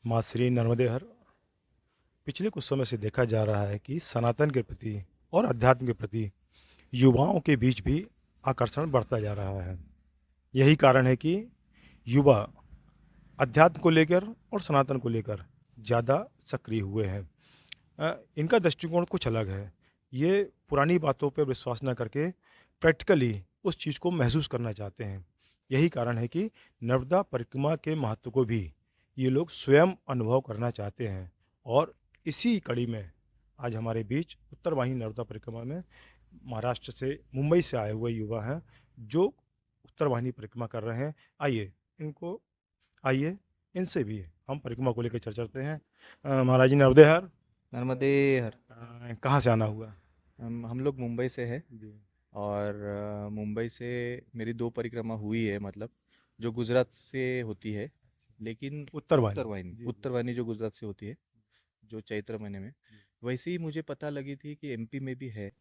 माँ श्री नर्मदे हर। पिछले कुछ समय से देखा जा रहा है कि सनातन के प्रति और अध्यात्म के प्रति युवाओं के बीच भी आकर्षण बढ़ता जा रहा है। यही कारण है कि युवा अध्यात्म को लेकर और सनातन को लेकर ज़्यादा सक्रिय हुए हैं। इनका दृष्टिकोण कुछ अलग है। ये पुरानी बातों पर विश्वास न करके प्रैक्टिकली उस चीज़ को महसूस करना चाहते हैं। यही कारण है कि नर्मदा परिक्रमा के महत्व को भी ये लोग स्वयं अनुभव करना चाहते हैं। और इसी कड़ी में आज हमारे बीच उत्तर वाहिनी नर्मदा परिक्रमा में महाराष्ट्र से, मुंबई से आए हुए युवा हैं जो उत्तर वाहिनी परिक्रमा कर रहे हैं। आइए इनको आइए इनसे भी हम परिक्रमा को लेकर चर्चा करते हैं। महाराज जी नर्मदे हर। नर्मदे हर। कहाँ से आना हुआ? हम लोग मुंबई से है। जी। और मुंबई से मेरी दो परिक्रमा हुई है, मतलब जो गुजरात से होती है, लेकिन उत्तर वाहिनी। उत्तरवाहिनी जी जी। उत्तरवाहिनी जो गुजरात से होती है, जो चैत्र महीने में। वैसे ही मुझे पता लगी थी कि एमपी में भी है।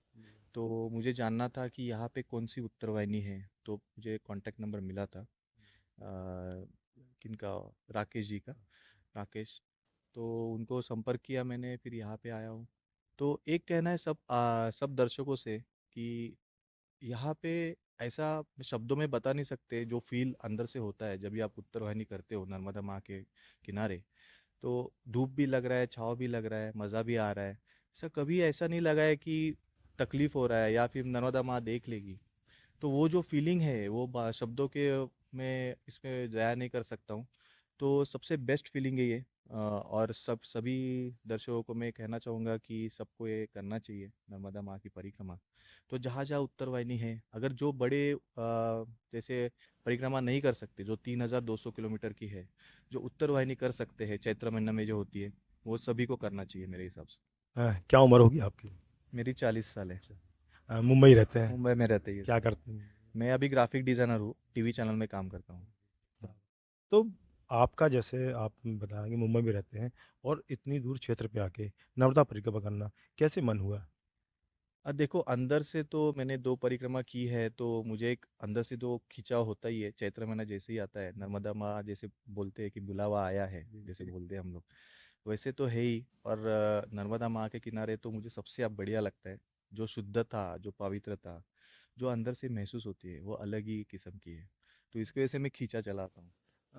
तो मुझे जानना था कि यहाँ पे कौन सी उत्तरवाहिनी है, तो मुझे कांटेक्ट नंबर मिला था किनका, राकेश जी का। राकेश, तो उनको संपर्क किया मैंने, फिर यहाँ पे आया हूँ। तो एक कहना है सब दर्शकों से कि यहाँ पे ऐसा शब्दों में बता नहीं सकते जो फील अंदर से होता है जब भी आप उत्तरवाहिनी करते हो नर्मदा माँ के किनारे। तो धूप भी लग रहा है, छाँव भी लग रहा है, मज़ा भी आ रहा है। ऐसा कभी ऐसा नहीं लगा है कि तकलीफ हो रहा है या फिर नर्मदा माँ देख लेगी। तो वो जो फीलिंग है वो शब्दों के मैं इसमें ज़ाया नहीं कर सकता हूँ। तो सबसे बेस्ट फीलिंग है ये। और सभी दर्शकों को मैं कहना चाहूँगा कि सबको ये करना चाहिए नर्मदा माँ की परिक्रमा। तो जहाँ जहाँ उत्तरवाहिनी है, अगर जो बड़े जैसे परिक्रमा नहीं कर सकते, जो 3200 किलोमीटर की है, जो उत्तरवाहिनी कर सकते हैं चैत्र महीना में जो होती है, वो सभी को करना चाहिए मेरे हिसाब से। क्या उम्र होगी आपकी? मेरी 40 साल है। मुंबई रहते हैं? मुंबई में रहते ही। क्या करते हैं? मैं अभी ग्राफिक डिज़ाइनर हूँ, टीवी चैनल में काम करता हूँ। तो आपका, जैसे आप बताया कि मुंबई में रहते हैं और इतनी दूर क्षेत्र पे आके नर्मदा परिक्रमा करना कैसे मन हुआ? देखो, अंदर से तो मैंने 2 परिक्रमा की है, तो मुझे एक अंदर से तो खिंचाव होता ही है। चैत्र महीना जैसे ही आता है, नर्मदा माँ जैसे बोलते हैं कि बुलावा आया है, जी जैसे जी। बोलते हैं हम लोग, वैसे तो है ही। और नर्मदा माँ के किनारे तो मुझे सबसे अब बढ़िया लगता है। जो शुद्धता, जो पवित्रता, जो अंदर से महसूस होती है, वो अलग ही किस्म की है। तो इसकी वजह से मैं खींचा चला आता हूँ।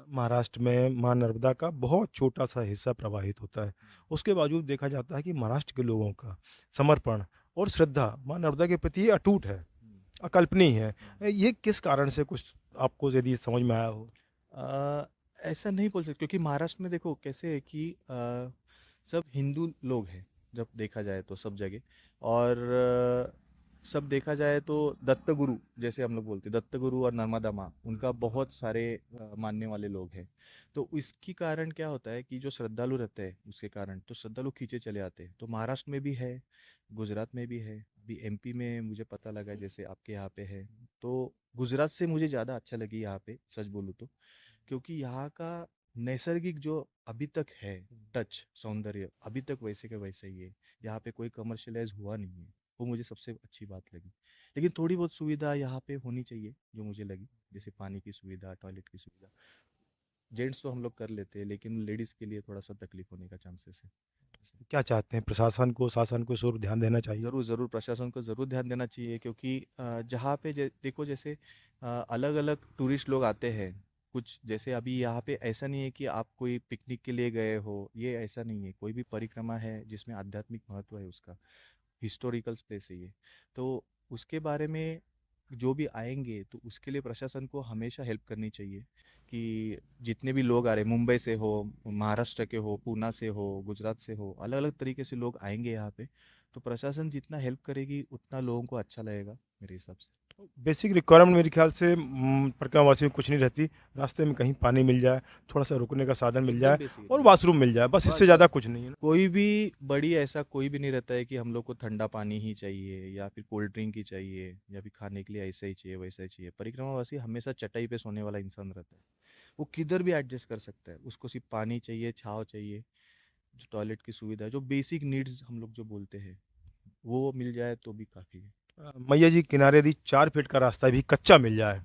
महाराष्ट्र में माँ नर्मदा का बहुत छोटा सा हिस्सा प्रवाहित होता है। उसके बावजूद देखा जाता है कि महाराष्ट्र के लोगों का समर्पण और श्रद्धा माँ नर्मदा के प्रति अटूट है, हुँ, अकल्पनीय है। हुँ। ये किस कारण से, कुछ आपको यदि समझ में आया हो? अ, ऐसा नहीं बोल सकते, क्योंकि महाराष्ट्र में देखो कैसे है कि सब हिंदू लोग हैं, जब देखा जाए तो सब जगह। और सब देखा जाए तो दत्त गुरु, जैसे हम लोग बोलते हैं, दत्त गुरु और नर्मदा माँ, उनका बहुत सारे मानने वाले लोग हैं। तो इसके कारण क्या होता है कि जो श्रद्धालु रहते हैं, उसके कारण तो श्रद्धालु खींचे चले आते हैं। तो महाराष्ट्र में भी है, गुजरात में भी है, अभी एमपी में मुझे पता लगा जैसे आपके यहाँ पे है। तो गुजरात से मुझे ज़्यादा अच्छा लगी यहाँ पे, सच बोलूँ तो। क्योंकि यहाँ का नैसर्गिक जो अभी तक है, टच सौंदर्य अभी तक वैसे का वैसा ही है। यहाँ पे कोई कमर्शियलाइज हुआ नहीं है, वो मुझे सबसे अच्छी बात लगी। लेकिन थोड़ी बहुत सुविधा यहाँ पे होनी चाहिए जो मुझे लगी, जैसे पानी की सुविधा, टॉयलेट की सुविधा। जेंट्स तो हम लोग कर लेते हैं, लेकिन लेडीज़ के लिए थोड़ा सा तकलीफ होने का चांसेस है। ऐसे। क्या चाहते हैं, प्रशासन को, शासन को इस ओर ध्यान देना चाहिए? ज़रूर, ज़रूर प्रशासन को ज़रूर ध्यान देना चाहिए, क्योंकि जहाँ पे देखो जैसे अलग-अलग टूरिस्ट लोग आते हैं। कुछ जैसे अभी यहाँ पे ऐसा नहीं है कि आप कोई पिकनिक के लिए गए हो, ये ऐसा नहीं है। कोई भी परिक्रमा है जिसमें आध्यात्मिक महत्व है उसका, हिस्टोरिकल प्लेस है ये। तो उसके बारे में जो भी आएँगे तो उसके लिए प्रशासन को हमेशा हेल्प करनी चाहिए कि जितने भी लोग आ रहे हैं, मुंबई से हो, महाराष्ट्र के हो, पूना से हो, गुजरात से हो, अलग-अलग तरीके से लोग आएँगे यहाँ पे। तो प्रशासन जितना हेल्प करेगी उतना लोगों को अच्छा लगेगा मेरे हिसाब से। बेसिक रिक्वायरमेंट मेरे ख्याल से परिक्रमा कुछ नहीं रहती। रास्ते में कहीं पानी मिल जाए, थोड़ा सा रुकने का साधन मिल एकदम जाए बेसिक, और एकदम बेसिक। वॉशरूम मिल जाए, बस बस, इससे ज़्यादा बस। कुछ नहीं है ना। कोई भी बड़ी ऐसा कोई भी नहीं रहता है कि हम लोग को ठंडा पानी ही चाहिए या फिर कोल्ड ड्रिंक ही चाहिए या फिर खाने के लिए ऐसा ही चाहिए, वैसा ही चाहिए। परिक्रमावासी हमेशा चटाई पे सोने वाला इंसान रहता है। वो किधर भी एडजस्ट कर सकता है। उसको सिर्फ पानी चाहिए, छाँव चाहिए, जो टॉयलेट की सुविधा है, जो बेसिक नीड्स हम लोग जो बोलते हैं, वो मिल जाए तो भी काफ़ी है। मैया जी किनारे यदि 4 फीट का रास्ता भी कच्चा मिल जाए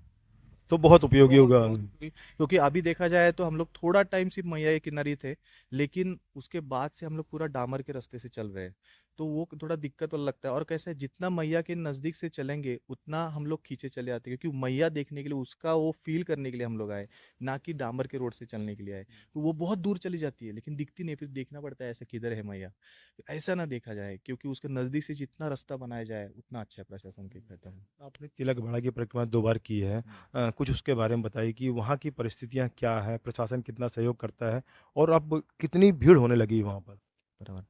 तो बहुत उपयोगी बहुत होगा। बहुत क्योंकि अभी देखा जाए तो हम लोग थोड़ा टाइम सिर्फ मैया के किनारे ही थे, लेकिन उसके बाद से हम लोग पूरा डामर के रास्ते से चल रहे हैं। तो वो थोड़ा दिक्कत वाला लगता है, और कैसा है जितना मैया के नजदीक से चलेंगे उतना हम लोग खींचे चले आते हैं, क्योंकि मैया देखने के लिए, उसका वो फील करने के लिए हम लोग आए, ना कि डामर के रोड से चलने के लिए आए। तो वो बहुत दूर चली जाती है लेकिन दिखती नहीं, फिर देखना पड़ता है ऐसा किधर है मैया। तो ऐसा ना देखा जाए, क्योंकि उसके नजदीक से जितना रास्ता बनाया जाए उतना अच्छा है, प्रशासन के कहता हूँ। आपने तिलक की परिक्रमा 2 बार की है। कुछ उसके बारे में बताइए कि वहाँ की परिस्थितियाँ क्या हैं? प्रशासन कितना सहयोग करता है? और अब कितनी भीड़ होने लगी वहाँ पर? बराबर।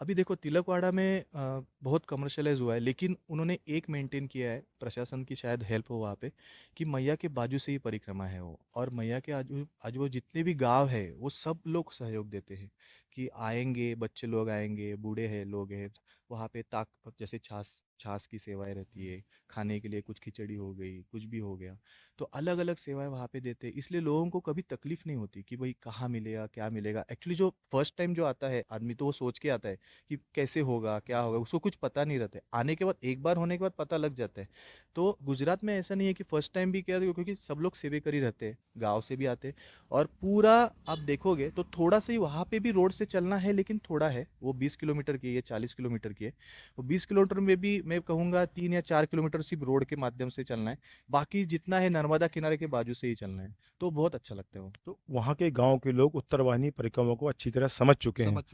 अभी देखो तिलकवाड़ा में बहुत कमर्शलाइज हुआ है, लेकिन उन्होंने एक मेंटेन किया है, प्रशासन की शायद हेल्प हो वहाँ पे, कि मैया के बाजू से ही परिक्रमा है वो, और मैया के आजू आजू जितने भी गांव है वो सब लोग सहयोग देते हैं, कि आएंगे, बच्चे लोग आएंगे, बूढ़े हैं, लोग हैं वहाँ पे, ताक जैसे छाछ छाछ की सेवाएं रहती है, खाने के लिए कुछ खिचड़ी हो गई, कुछ भी हो गया, तो अलग अलग सेवाएं वहाँ पे देते हैं, इसलिए लोगों को कभी तकलीफ नहीं होती कि भाई कहाँ मिलेगा, क्या मिलेगा। एक्चुअली जो फर्स्ट टाइम जो आता है आदमी, तो वो सोच के आता है कि कैसे होगा, क्या होगा, उसको कुछ पता नहीं रहता है। आने के बाद, एक बार होने के बाद पता लग जाता है। तो गुजरात में ऐसा नहीं है कि फर्स्ट टाइम भी किया, क्योंकि सब लोग सेवेकरी रहते हैं, गाँव से भी आते हैं, और पूरा आप देखोगे तो थोड़ा सा ही वहाँ पे भी रोड से चलना है, लेकिन थोड़ा है, वो 20 किलोमीटर की है, 40 किलोमीटर की है। वो 20 किलोमीटर में भी मैं कहूँगा 3 या 4 किलोमीटर सिर्फ रोड के माध्यम से चलना है, बाकी जितना है नर्मदा किनारे के बाजू से ही चलना है। तो बहुत अच्छा लगता है वो। तो वहाँ के गाँव के लोग उत्तरवाहिनी परिक्रमा को अच्छी तरह समझ चुके हैं समझ।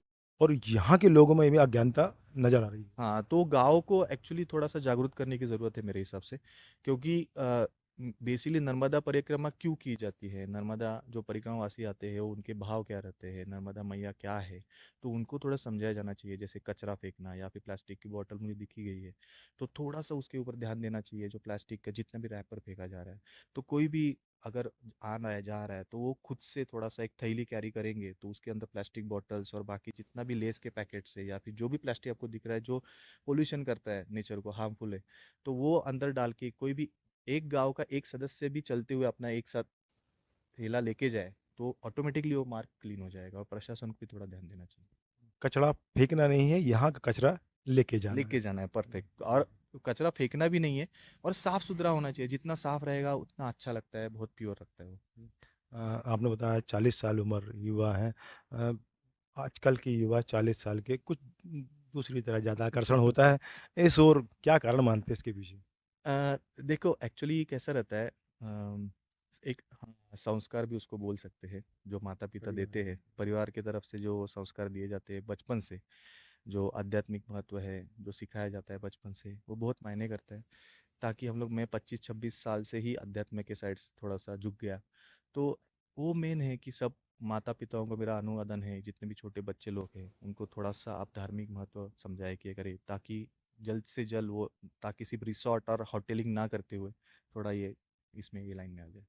और यहाँ के लोगों में भी अज्ञानता नज़र आ रही है। हाँ, तो गाँव को एक्चुअली थोड़ा-सा जागरूक करने की ज़रूरत है मेरे हिसाब से, क्योंकि बेसिकली नर्मदा परिक्रमा क्यों की जाती है? नर्मदा जो परिक्रमावासी आते हैं, वो उनके भाव क्या रहते हैं? नर्मदा मैया क्या है? तो उनको थोड़ा समझाया जाना चाहिए, जैसे कचरा फेंकना या फिर प्लास्टिक की बॉटल मुझे दिखी गई है, तो थोड़ा-सा उसके ऊपर ध्यान देना चाहिए, जो प्लास्टिक का जितना भी रैपर फेंका जा रहा है। तो कोई भी अगर आ रहा है, जा रहा है, तो वो खुद से थोड़ा-सा एक थैली कैरी करेंगे, तो उसके अंदर प्लास्टिक बॉटल्स और बाकी जितना भी लेस के पैकेट्स है, या फिर जो भी प्लास्टिक आपको दिख रहा है, जो पोल्यूशन करता है, नेचर को हार्मफुल है, तो वो अंदर डाल के कोई भी एक गांव का एक सदस्य भी चलते हुए अपना एक साथ थैला लेके जाए, तो ऑटोमेटिकली वो मार्ग क्लीन हो जाएगा, और प्रशासन को भी थोड़ा ध्यान देना चाहिए। कचरा फेंकना नहीं है, यहाँ का कचरा लेके जाना लेके है। जाना है, परफेक्ट। और कचरा फेंकना भी नहीं है, और साफ सुथरा होना चाहिए, जितना साफ रहेगा उतना अच्छा लगता है, बहुत प्योर लगता है वो। आपने बताया 40 साल उम्र युवा हैं। अ, आजकल के युवा 40 साल के कुछ दूसरी तरह ज़्यादा आकर्षण होता है। इस ओर क्या कारण मानते हैं इसके पीछे? देखो एक्चुअली कैसा रहता है, एक हाँ, संस्कार भी उसको बोल सकते हैं, जो माता पिता परिवार। देते हैं, परिवार की तरफ से जो संस्कार दिए जाते हैं बचपन से, जो आध्यात्मिक महत्व है, जो सिखाया जाता है बचपन से, वो बहुत मायने करता है। ताकि हम लोग, मैं 25-26 साल से ही अध्यात्म के साइड थोड़ा सा झुक गया, तो वो मेन है कि सब माता पिताओं को मेरा अनुवादन है, जितने भी छोटे बच्चे लोग हैं उनको थोड़ा सा आप धार्मिक महत्व समझाए कि करें, ताकि जल्द से जल्द वो, ताकि सिर्फ रिसोर्ट और होटलिंग ना करते हुए थोड़ा ये इसमें ये लाइन में आ जाए।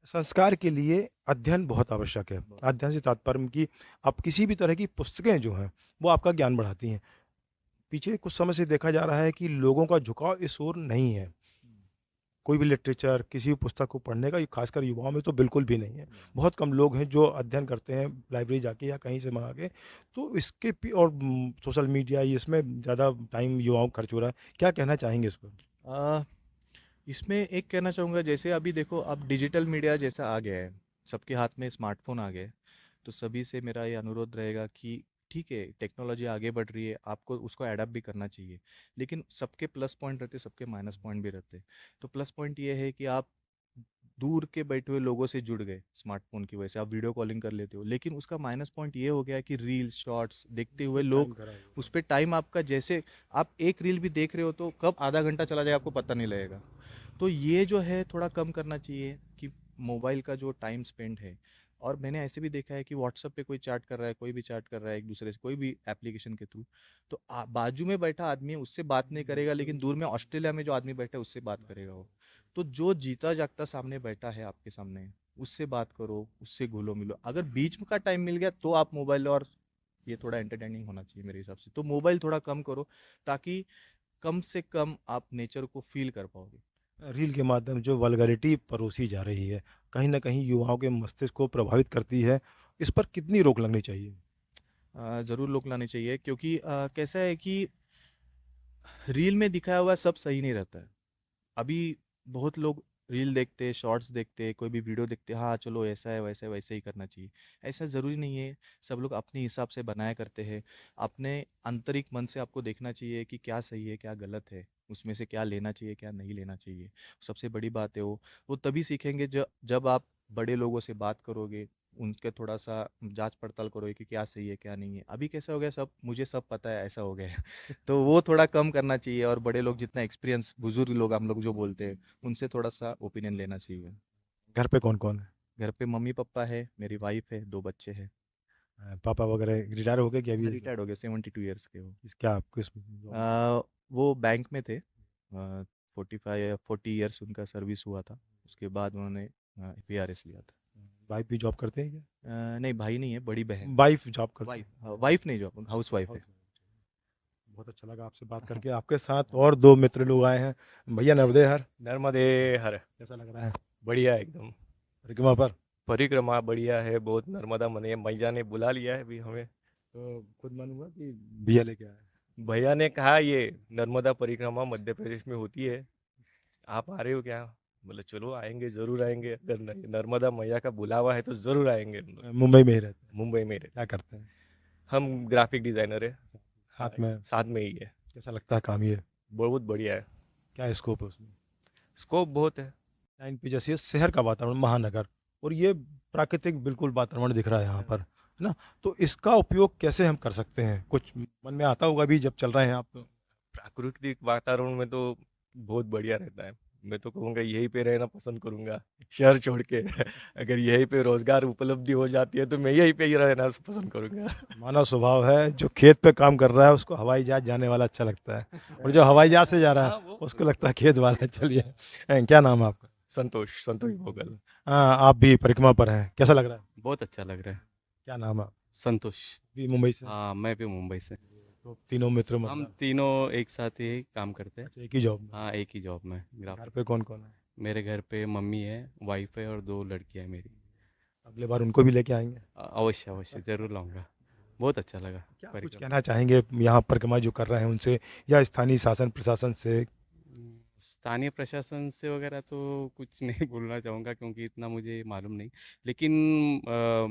संस्कार के लिए अध्ययन बहुत आवश्यक है। बहुत। अध्ययन से तात्पर्य कि आप किसी भी तरह की पुस्तकें जो हैं, वो आपका ज्ञान बढ़ाती हैं। पीछे कुछ समय से देखा जा रहा है कि लोगों का झुकाव इस ओर नहीं है। कोई भी लिटरेचर, किसी भी पुस्तक को पढ़ने का, ये खासकर युवाओं में तो बिल्कुल भी नहीं है। बहुत कम लोग हैं जो अध्ययन करते हैं लाइब्रेरी जाके या कहीं से मँगा के। तो इसके पी और सोशल मीडिया ये इसमें ज़्यादा टाइम युवाओं का खर्च हो रहा है। क्या कहना चाहेंगे इस पर? आ, इसमें एक कहना चाहूँगा, जैसे अभी देखो अब डिजिटल मीडिया जैसा आ गया है, सबके हाथ में स्मार्टफोन आ गए हैं, तो सभी से मेरा ये अनुरोध रहेगा कि ठीक है, टेक्नोलॉजी आगे बढ़ रही है, आपको उसको अडॉप्ट भी करना चाहिए, लेकिन सबके प्लस पॉइंट रहते, सबके माइनस पॉइंट भी रहते। तो प्लस पॉइंट ये है कि आप दूर के बैठे हुए लोगों से जुड़ गए, स्मार्टफोन की वजह से आप वीडियो कॉलिंग कर लेते हो, लेकिन उसका माइनस पॉइंट ये हो गया कि रील्स शॉर्ट्स देखते हुए टाइम लोग, खराब हो उस गया। पर टाइम आपका, जैसे आप एक रील भी देख रहे हो तो कब आधा घंटा चला जाएगा आपको पता नहीं लगेगा। तो ये जो है थोड़ा कम करना चाहिए, कि मोबाइल का जो टाइम स्पेंड है, और मैंने ऐसे भी देखा है कि व्हाट्सएप पे कोई चैट कर रहा है, कोई भी चैट कर रहा है एक दूसरे से, कोई भी एप्लीकेशन के थ्रू, तो बाजू में बैठा आदमी है, उससे बात नहीं करेगा, लेकिन दूर में ऑस्ट्रेलिया में जो आदमी बैठा है उससे बात करेगा वो। तो जो जीता जागता सामने बैठा है आपके सामने, उससे बात करो, उससे घुलो मिलो, अगर बीच में का टाइम मिल गया तो आप मोबाइल, और ये थोड़ा एंटरटेनिंग होना चाहिए मेरे हिसाब से, तो मोबाइल थोड़ा कम करो, ताकि कम से कम आप नेचर को फील कर पाओगे। रील के माध्यम जो वल्गैरिटी परोसी जा रही है, कहीं न कहीं युवाओं के मस्तिष्क को प्रभावित करती है। इस पर कितनी रोक लगनी चाहिए? ज़रूर लोग लाने चाहिए, क्योंकि कैसा है कि रील में दिखाया हुआ सब सही नहीं रहता है। अभी बहुत लोग रील देखते, शॉर्ट्स देखते, कोई भी वीडियो देखते, हाँ चलो ऐसा है, वैसा है, वैसे ही करना चाहिए। ऐसा ज़रूरी नहीं है, सब लोग अपने हिसाब से बनाया करते हैं। अपने आंतरिक मन से आपको देखना चाहिए कि क्या सही है, क्या गलत है, उसमें से क्या लेना चाहिए, क्या नहीं लेना चाहिए। सबसे बड़ी बात है वो तभी सीखेंगे जब आप बड़े लोगों से बात करोगे, उनके थोड़ा-सा जाँच-पड़ताल करोगे कि क्या सही है, क्या नहीं है। अभी कैसा हो गया, सब मुझे सब पता है, ऐसा हो गया है। तो वो थोड़ा कम करना चाहिए और बड़े लोग जितना एक्सपीरियंस, बुजुर्ग लोग हम लोग जो बोलते हैं, उनसे थोड़ा-सा ओपिनियन लेना चाहिए। घर पे कौन कौन है? घर पे मम्मी-पापा है, मेरी वाइफ़ है, 2 बच्चे हैं। पापा वगैरह रिटायर हो गए कि अभी? रिटायर्ड हो गए, 72 इयर्स के वो। क्या आप किस जॉब में? वो बैंक में थे। 45 या 40 इयर्स उनका सर्विस हुआ था। उसके बाद उन्होंने पीआरएस लिया था। वाइफ भी जॉब करते हैं क्या? नहीं भाई नहीं है, बड़ी बहन। वाइफ जॉब करते वाइफ़ हैं? वाइफ़ नहीं जॉब, हाउसवाइफ़ है। हाउस बहुत अच्छा लगा आपसे बात करके। आपके साथ और दो मित्र लोग आए हैं। भैया नर्मदे हर, नर्मदे हर। कैसा लग रहा है बढ़िया एकदम। परिक्रमा पर? परिक्रमा बढ़िया है बहुत। नर्मदा मने मैया ने बुला लिया है अभी हमें। तो खुद मन हुआ कि भैया लेके आए? भैया ने कहा ये नर्मदा परिक्रमा मध्य प्रदेश में होती है, आप आ रहे हो क्या? बोले चलो आएंगे, जरूर आएंगे। अगर नर्मदा मैया का बुलावा है तो जरूर आएंगे हम लोग। मुंबई में ही रहते हैं? मुंबई में रहते। क्या करते हैं? हम ग्राफिक डिजाइनर है। हाँ, साथ में? साथ में ही है। कैसा लगता है काम ये? बहुत बढ़िया है। क्या स्कोप है उसमें? स्कोप बहुत है। लाइन पे जैसे ये शहर का वातावरण, महानगर, और ये प्राकृतिक बिल्कुल वातावरण दिख रहा है यहाँ पर, है ना? तो इसका उपयोग कैसे हम कर सकते हैं? कुछ मन में आता होगा भी जब चल रहे हैं आप तो। प्राकृतिक वातावरण में तो बहुत बढ़िया रहता है। मैं तो कहूँगा यहीं पे रहना पसंद करूँगा, शहर छोड़ के। अगर यहीं पे रोजगार उपलब्धि हो जाती है तो मैं यहीं पे ही रहना पसंद करूँगा। मानव स्वभाव है, जो खेत पे काम कर रहा है उसको हवाई जहाज जाने वाला अच्छा लगता है, और जो हवाई जहाज से जा रहा हाँ है वो उसको लगता है खेत वाला। चलिए, क्या नाम है आपका? संतोष, संतोष भोगल। हाँ, आप भी परिक्रमा पर हैं, कैसा लग रहा है? बहुत अच्छा लग रहा है। क्या नाम है? संतोष। भी मुंबई से? हाँ, मैं भी मुंबई से। तो तीनों मित्र हम मतलब? तीनों एक साथ ही काम करते हैं। अच्छा, एक ही जॉब में? हाँ, एक ही जॉब में घर ग्राफिक। पे कौन कौन है? मेरे घर पे मम्मी है, वाइफ है और 2 लड़कियां हैं मेरी। अगले बार उनको भी लेके आएंगे? अवश्य अवश्य ज़रूर लाऊंगा। बहुत अच्छा लगा क्या कुछ परिक्रमा। कहना चाहेंगे यहाँ परिक्रमा जो कर रहे हैं उनसे, या स्थानीय शासन प्रशासन से? स्थानीय प्रशासन से वगैरह तो कुछ नहीं बोलना चाहूँगा क्योंकि इतना मुझे मालूम नहीं। लेकिन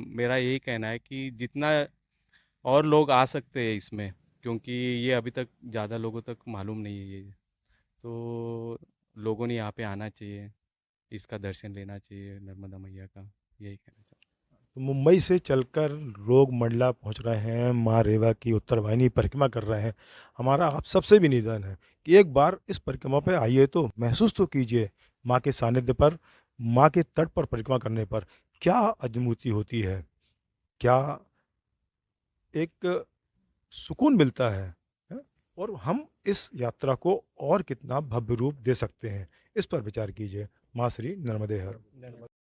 मेरा यही कहना है कि जितना और लोग आ सकते हैं इसमें, क्योंकि ये अभी तक ज़्यादा लोगों तक मालूम नहीं है ये। तो लोगों ने यहाँ पे आना चाहिए, इसका दर्शन लेना चाहिए नर्मदा मैया का, यही कहना चाहूँगा। तो मुंबई से चलकर लोग मंडला पहुंच रहे हैं, माँ रेवा की उत्तरवाहिनी परिक्रमा कर रहे हैं। हमारा आप सबसे भी निवेदन है कि एक बार इस परिक्रमा पे आइए, तो महसूस तो कीजिए माँ के सानिध्य पर, माँ के तट पर परिक्रमा करने पर क्या अनुभूति होती है, क्या एक सुकून मिलता है? और हम इस यात्रा को और कितना भव्य रूप दे सकते हैं, इस पर विचार कीजिए। माँ श्री नर्मदे हर।